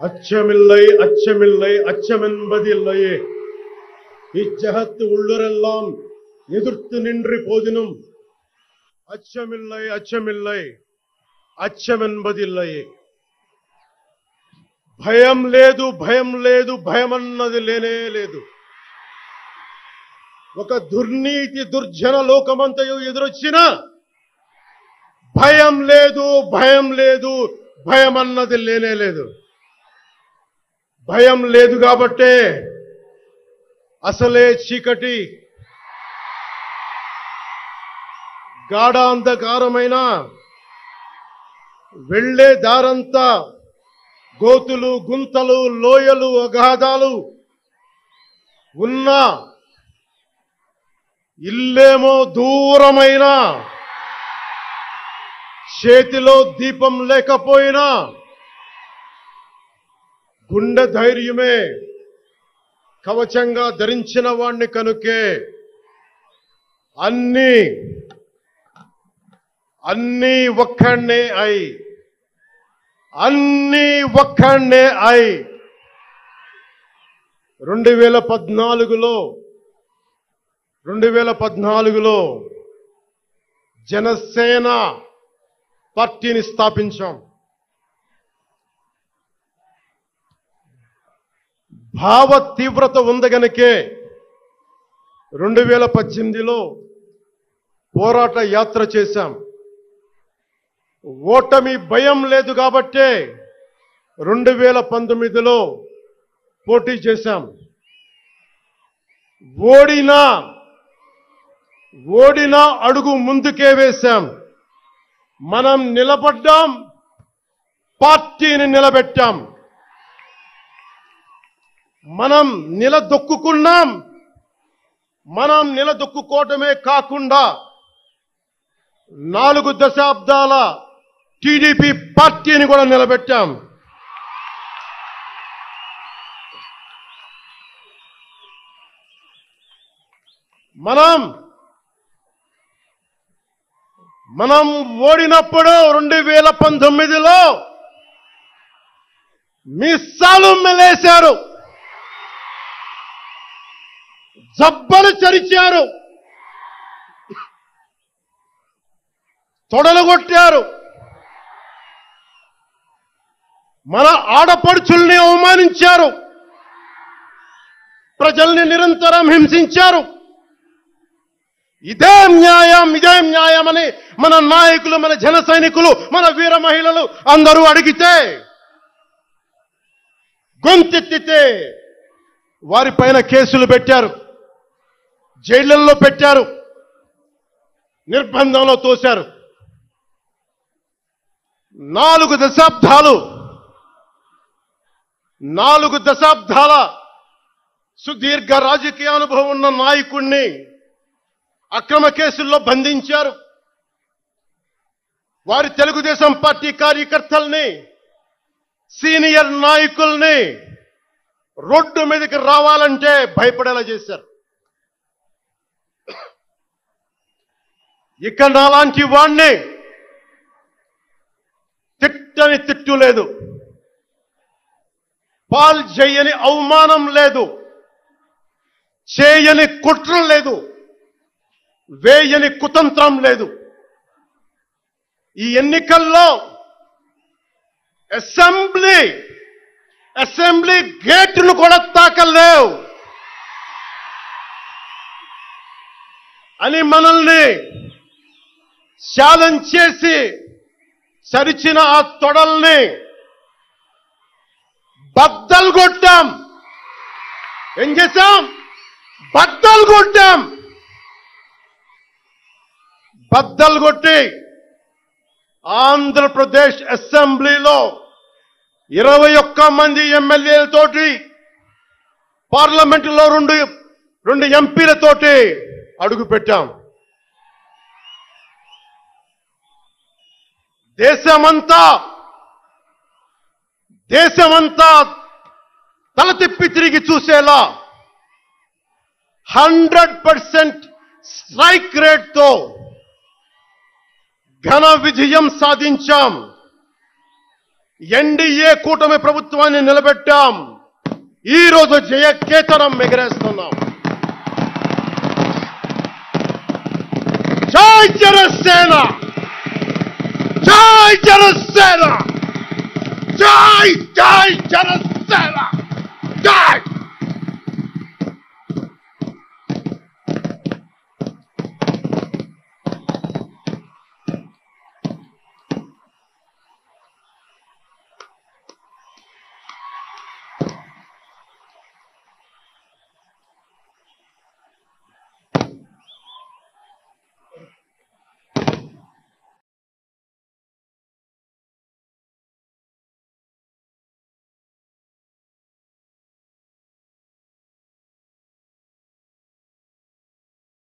அச்சமில்லை அச்சமில்லை அச்சமென்பதில்லையே இச்சகத்து உள்ளுரெல்லாம் எதிர்த்து நின்று போதினும் அச்சமில்லை அச்சமில்லை అచ్చమెన్బదిల్లయే భయం లేదు భయమన్నది లేనే లేదు. ఒక దుర్నీతి దుర్జన లోకమంతయు ఎదురొచ్చినా భయం లేదు భయమన్నది లేనే లేదు. భయం లేదు కాబట్టే అసలే చీకటి గాఢాంధకారమైన వెళ్లే దారంతా గోతులు గుంతలు లోయలు అగాధాలు ఉన్నా ఇల్లేమో దూరమైన చేతిలో దీపం లేకపోయినా గుండె ధైర్యమే కవచంగా ధరించిన వాణ్ణి కనుకే అన్నీ ఒక్కడే అయి 2014లో జనసేన పార్టీని స్థాపించాం. భావ తీవ్రత ఉంది గనుకే 2018లో పోరాట యాత్ర చేశాం. ఓటమి భయం లేదు కాబట్టే 2019లో పోటీ చేశాం. ఓడినా అడుగు ముందుకే వేశాం. మనం నిలబడ్డాం, పార్టీని నిలబెట్టాం. మనం నిలదొక్కుకున్నాం. మనం నిలదొక్కుకోవటమే కాకుండా 4 దశాబ్దాల టీడీపీ పార్టీని కూడా నిలబెట్టాం. మనం ఓడినప్పుడు 2019లో మీసాలు మెలేశారు, జబ్బలు చరిచారు, తొడలు కొట్టారు, మన ఆడపడుచుల్ని అవమానించారు, ప్రజల్ని నిరంతరం హింసించారు. ఇదే న్యాయం అని మన నాయకులు, మన జన సైనికులు, మన వీర మహిళలు అందరూ అడిగితే, గొంతెత్తితే వారిపైన కేసులు పెట్టారు, జైళ్లలో పెట్టారు, నిర్బంధంలో తోశారు. 4 దశాబ్దాల సుదీర్ఘ రాజకీయ అనుభవం ఉన్న నాయకుణ్ణి అక్రమ కేసుల్లో బంధించారు. వారి తెలుగుదేశం పార్టీ కార్యకర్తల్ని, సీనియర్ నాయకుల్ని రోడ్డు మీదకి రావాలంటే భయపడేలా చేశారు. ఇక నాలాంటి వాణ్ణి తిట్టని తిట్టు లేదు, పాల్ చేయని అవమానం లేదు, చేయని కుట్ర లేదు, వేయని కుతంత్రం లేదు. ఈ ఎన్నికల్లో అసెంబ్లీ గేటును కూడా తాకలేవు అని మనల్ని ఛాలెంజ్ చేసి సరిచిన ఆ తొడల్ని బద్దలు కొట్టాం. ఏం చేశాం? బద్దలు కొట్టాం. బద్దలు కొట్టి ఆంధ్రప్రదేశ్ అసెంబ్లీలో 21 మంది ఎమ్మెల్యేలతోటి, పార్లమెంటులో 2 ఎంపీలతోటి అడుగు పెట్టాం. దేశమంతా తల తిప్పి తిరిగి చూసేలా 100% స్ట్రైక్ రేట్తో ఘన విజయం సాధించాం. ఎన్డీఏ కూటమి ప్రభుత్వాన్ని నిలబెట్టాం. ఈ రోజు జయకేతనం ఎగరేస్తున్నాం. జై జనసేన, జై జనసేన, జై జై జనసేన, జై.